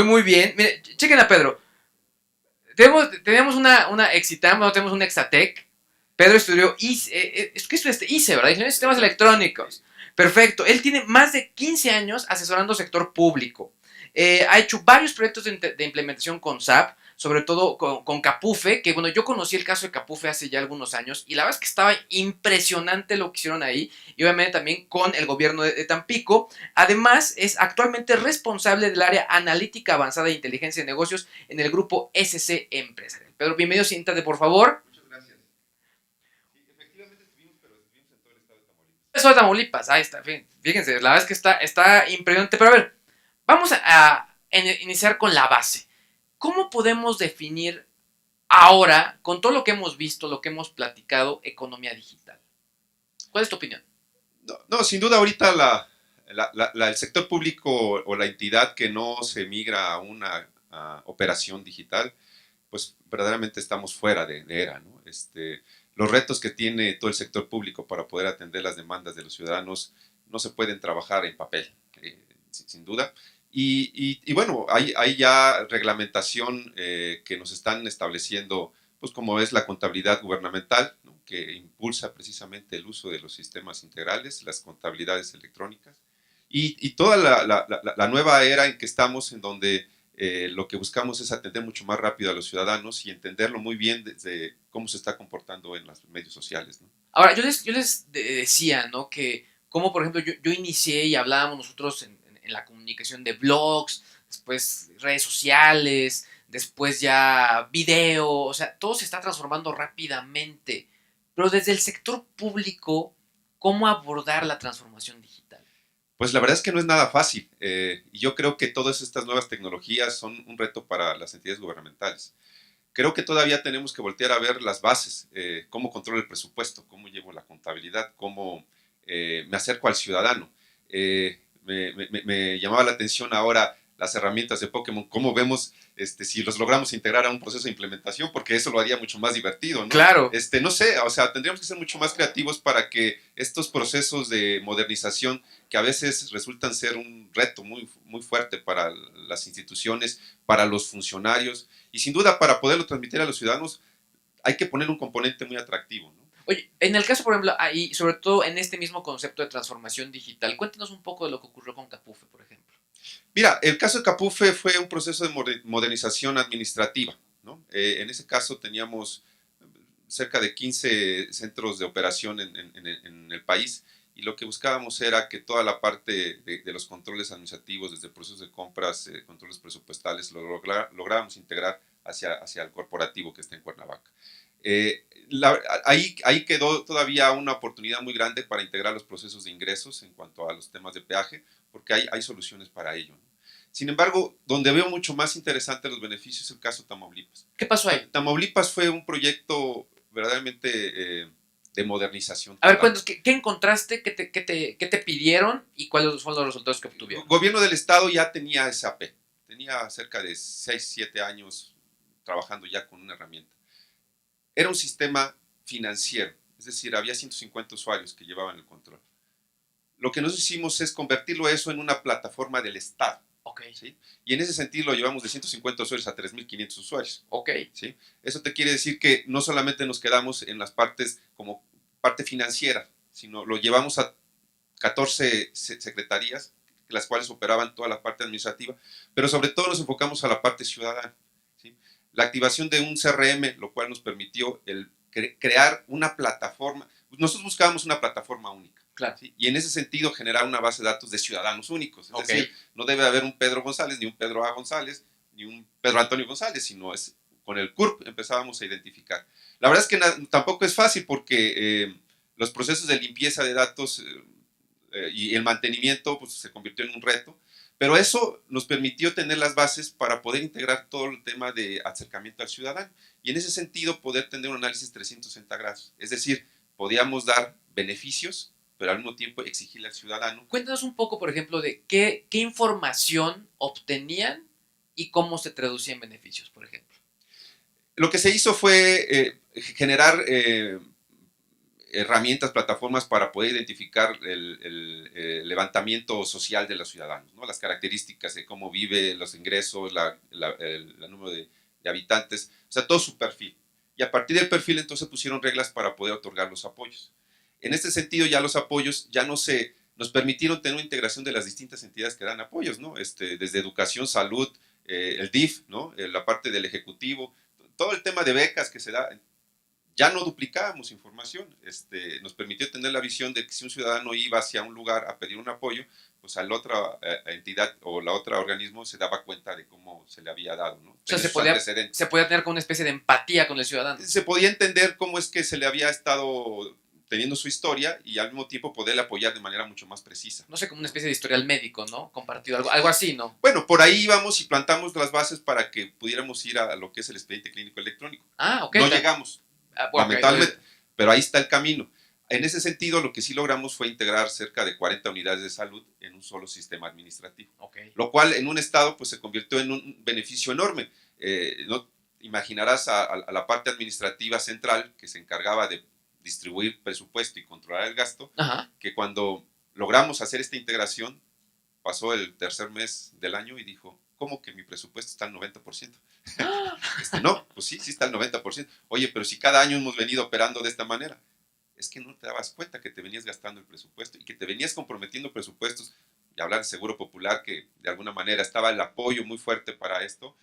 Muy bien. Mire, chequen a Pedro. Tenemos una Exitam, no tenemos una Exatec. Pedro estudió ICE, ¿qué estudiaste? ICE, ¿verdad? Ingeniería de Sistemas Electrónicos. Perfecto. Él tiene más de 15 años asesorando sector público. Ha hecho varios proyectos de implementación con SAP, sobre todo con Capufe, que bueno, yo conocí el caso de Capufe hace ya algunos años y la verdad es que estaba impresionante lo que hicieron ahí y obviamente también con el gobierno de Tampico. Además, es actualmente responsable del área analítica avanzada de inteligencia de negocios en el grupo SC Empresarial. Pedro, bienvenido, siéntate por favor. Muchas gracias. Sí, efectivamente estuvimos, pero estuvimos en todo el estado de Tamaulipas. Eso de Tamaulipas, ahí está, fíjense, la verdad es que está impresionante. Pero a ver, vamos a iniciar con la base. ¿Cómo podemos definir ahora, con todo lo que hemos visto, lo que hemos platicado, economía digital? ¿Cuál es tu opinión? No, no, sin duda ahorita el sector público o la entidad que no se migra a una operación digital, pues verdaderamente estamos fuera de era, ¿no? Los retos que tiene todo el sector público para poder atender las demandas de los ciudadanos no se pueden trabajar en papel, sin duda. Y bueno, hay ya reglamentación que nos están estableciendo, pues como es la contabilidad gubernamental, ¿no? Que impulsa precisamente el uso de los sistemas integrales, las contabilidades electrónicas, y toda la nueva era en que estamos, en donde lo que buscamos es atender mucho más rápido a los ciudadanos y entenderlo muy bien desde cómo se está comportando en los medios sociales, ¿no? Ahora, yo les decía, ¿no? Que como, por ejemplo, yo inicié y hablábamos nosotros en la comunicación de blogs, después redes sociales, después ya video, o sea, todo se está transformando rápidamente. Pero desde el sector público, ¿cómo abordar la transformación digital? Pues la verdad es que no es nada fácil, y yo creo que todas estas nuevas tecnologías son un reto para las entidades gubernamentales. Creo que todavía tenemos que voltear a ver las bases, cómo controlo el presupuesto, cómo llevo la contabilidad, cómo me acerco al ciudadano. Me llamaba la atención ahora las herramientas de Pokémon, cómo vemos si los logramos integrar a un proceso de implementación, porque eso lo haría mucho más divertido, ¿no? Claro. No sé, o sea, tendríamos que ser mucho más creativos para que estos procesos de modernización, que a veces resultan ser un reto muy fuerte para las instituciones, para los funcionarios, y sin duda para poderlo transmitir a los ciudadanos, hay que poner un componente muy atractivo, ¿no? Oye, en el caso, por ejemplo, ahí, sobre todo en este mismo concepto de transformación digital, cuéntanos un poco de lo que ocurrió con Capufe, por ejemplo. Mira, el caso de Capufe fue un proceso de modernización administrativa, ¿no? En ese caso teníamos cerca de 15 centros de operación en el país, y lo que buscábamos era que toda la parte de los controles administrativos, desde procesos de compras, controles presupuestales, lográramos integrar hacia el corporativo que está en Cuernavaca. Ahí quedó todavía una oportunidad muy grande para integrar los procesos de ingresos en cuanto a los temas de peaje, porque hay soluciones para ello, ¿no? Sin embargo, donde veo mucho más interesante los beneficios es el caso Tamaulipas. ¿Qué pasó ahí? Tamaulipas fue un proyecto verdaderamente de modernización A ver, total. cuéntanos, ¿qué encontraste? ¿Qué te pidieron? ¿Y cuáles fueron los resultados que El obtuvieron? gobierno del estado ya tenía SAP, tenía cerca de 6, 7 años trabajando ya con una herramienta. Era un sistema financiero, es decir, había 150 usuarios que llevaban el control. Lo que nosotros hicimos es convertirlo eso en una plataforma del Estado. Ok. ¿Sí? Y en ese sentido lo llevamos de 150 usuarios a 3.500 usuarios. Ok. ¿Sí? Eso te quiere decir que no solamente nos quedamos en las partes como parte financiera, sino lo llevamos a 14 secretarías, las cuales operaban toda la parte administrativa, pero sobre todo nos enfocamos a la parte ciudadana. ¿Sí? La activación de un CRM, lo cual nos permitió crear una plataforma. Nosotros buscábamos una plataforma única. Claro. ¿Sí? Y en ese sentido generar una base de datos de ciudadanos únicos. Es Okay. decir, no debe haber un Pedro González, ni un Pedro A. González, ni un Pedro Antonio González, sino es con el CURP empezábamos a identificar. La verdad es que tampoco es fácil porque los procesos de limpieza de datos y el mantenimiento pues, se convirtió en un reto, pero eso nos permitió tener las bases para poder integrar todo el tema de acercamiento al ciudadano y en ese sentido poder tener un análisis 360 grados, es decir, podíamos dar beneficios, pero al mismo tiempo exigirle al ciudadano. Cuéntanos un poco, por ejemplo, de qué información obtenían y cómo se traducía en beneficios, por ejemplo. Lo que se hizo fue generar herramientas, plataformas para poder identificar el levantamiento social de los ciudadanos, ¿no? Las características de cómo vive, los ingresos, el número de habitantes, o sea, todo su perfil. Y a partir del perfil entonces pusieron reglas para poder otorgar los apoyos. En este sentido ya los apoyos ya nos permitieron tener una integración de las distintas entidades que dan apoyos, ¿no? Desde educación, salud, el DIF, ¿no? La parte del ejecutivo, todo el tema de becas que se da. Ya no duplicábamos información, nos permitió tener la visión de que si un ciudadano iba hacia un lugar a pedir un apoyo, pues a la otra entidad o la otra organismo se daba cuenta de cómo se le había dado, ¿no? O sea, se podía tener como una especie de empatía con el ciudadano. Se podía entender cómo es que se le había estado teniendo su historia y al mismo tiempo poderle apoyar de manera mucho más precisa. No sé, como una especie de historial médico, ¿no? Compartido, algo así, ¿no? Bueno, por ahí íbamos y plantamos las bases para que pudiéramos ir a lo que es el expediente clínico electrónico. Ah, ok. No llegamos. Lamentablemente, pero ahí está el camino. En ese sentido, lo que sí logramos fue integrar cerca de 40 unidades de salud en un solo sistema administrativo, lo cual en un estado pues se convirtió en un beneficio enorme. No imaginarás a la parte administrativa central que se encargaba de distribuir presupuesto y controlar el gasto, que cuando logramos hacer esta integración, pasó el tercer mes del año y dijo, ¿cómo que mi presupuesto está al 90%? No, pues sí está al 90%. Oye, pero si cada año hemos venido operando de esta manera, es que no te dabas cuenta que te venías gastando el presupuesto y que te venías comprometiendo presupuestos, y hablar de Seguro Popular, que de alguna manera estaba el apoyo muy fuerte para esto,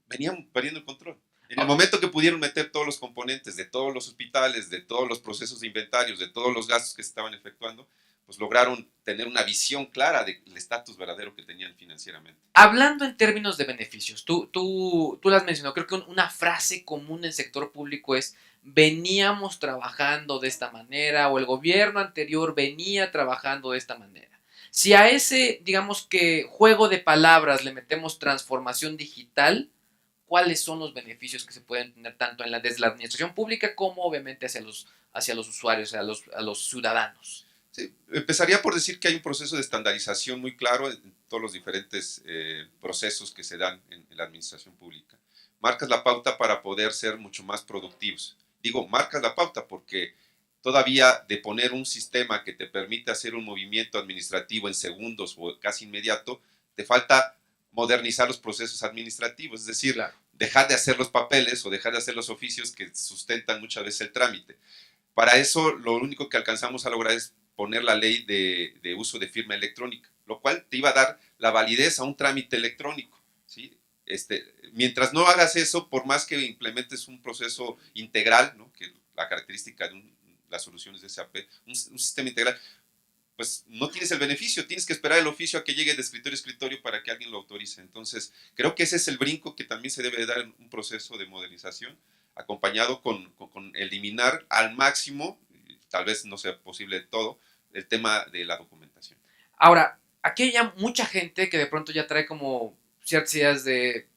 venían perdiendo el control. En el momento que pudieron meter todos los componentes de todos los hospitales, de todos los procesos de inventarios, de todos los gastos que se estaban efectuando, pues lograron tener una visión clara del estatus verdadero que tenían financieramente. Hablando en términos de beneficios, tú lo has mencionado, creo que una frase común en el sector público es veníamos trabajando de esta manera o el gobierno anterior venía trabajando de esta manera. Si a ese, digamos que juego de palabras le metemos transformación digital, ¿cuáles son los beneficios que se pueden tener tanto desde la administración pública como obviamente hacia los usuarios, a los ciudadanos? Sí, empezaría por decir que hay un proceso de estandarización muy claro en todos los diferentes procesos que se dan en la administración pública. Marcas la pauta para poder ser mucho más productivos. Digo, marcas la pauta porque todavía de poner un sistema que te permite hacer un movimiento administrativo en segundos o casi inmediato, te falta modernizar los procesos administrativos, es decir, dejar de hacer los papeles o dejar de hacer los oficios que sustentan muchas veces el trámite. Para eso, lo único que alcanzamos a lograr es poner la ley de uso de firma electrónica, lo cual te iba a dar la validez a un trámite electrónico, ¿sí? Mientras no hagas eso, por más que implementes un proceso integral, ¿no? Que la característica de las soluciones de SAP, un sistema integral, pues no tienes el beneficio, tienes que esperar el oficio a que llegue de escritorio a escritorio para que alguien lo autorice. Entonces, creo que ese es el brinco que también se debe dar en un proceso de modernización, acompañado con eliminar al máximo, tal vez no sea posible todo, el tema de la documentación. Ahora, aquí hay ya mucha gente que de pronto ya trae como ciertas ideas de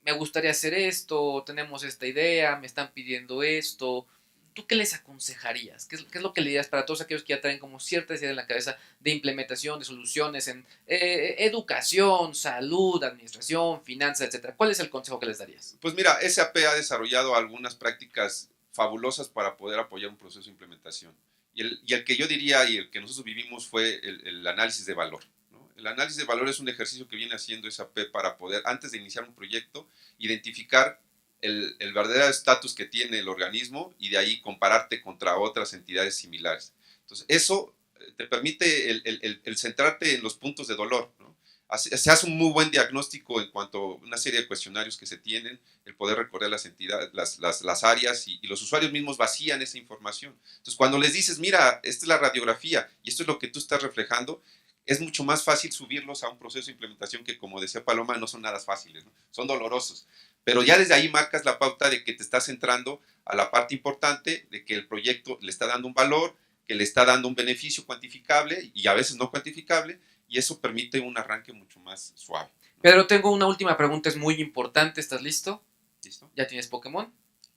me gustaría hacer esto, tenemos esta idea, me están pidiendo esto. ¿Tú qué les aconsejarías? ¿Qué es lo que le dirías para todos aquellos que ya traen como ciertas ideas en la cabeza de implementación, de soluciones en educación, salud, administración, finanzas, etcétera? ¿Cuál es el consejo que les darías? Pues mira, SAP ha desarrollado algunas prácticas fabulosas para poder apoyar un proceso de implementación. Y el que yo diría y el que nosotros vivimos fue el análisis de valor, ¿no? El análisis de valor es un ejercicio que viene haciendo SAP para poder, antes de iniciar un proyecto, identificar el verdadero estatus que tiene el organismo y de ahí compararte contra otras entidades similares. Entonces, eso te permite el centrarte en los puntos de dolor, ¿no? Se hace un muy buen diagnóstico en cuanto a una serie de cuestionarios que se tienen, el poder recorrer las entidades, las áreas y los usuarios mismos vacían esa información. Entonces, cuando les dices, mira, esta es la radiografía y esto es lo que tú estás reflejando, es mucho más fácil subirlos a un proceso de implementación que, como decía Paloma, no son nada fáciles, ¿no? Son dolorosos. Pero ya desde ahí marcas la pauta de que te estás centrando a la parte importante de que el proyecto le está dando un valor, que le está dando un beneficio cuantificable y a veces no cuantificable, y eso permite un arranque mucho más suave, ¿no? Pedro, tengo una última pregunta, es muy importante. ¿Estás listo? ¿Listo? ¿Ya tienes Pokémon?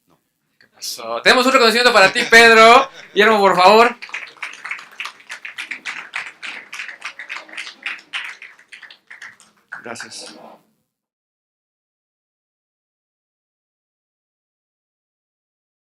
No. ¿Qué pasó? Tenemos un reconocimiento para ti, Pedro. Guillermo, por favor. Gracias.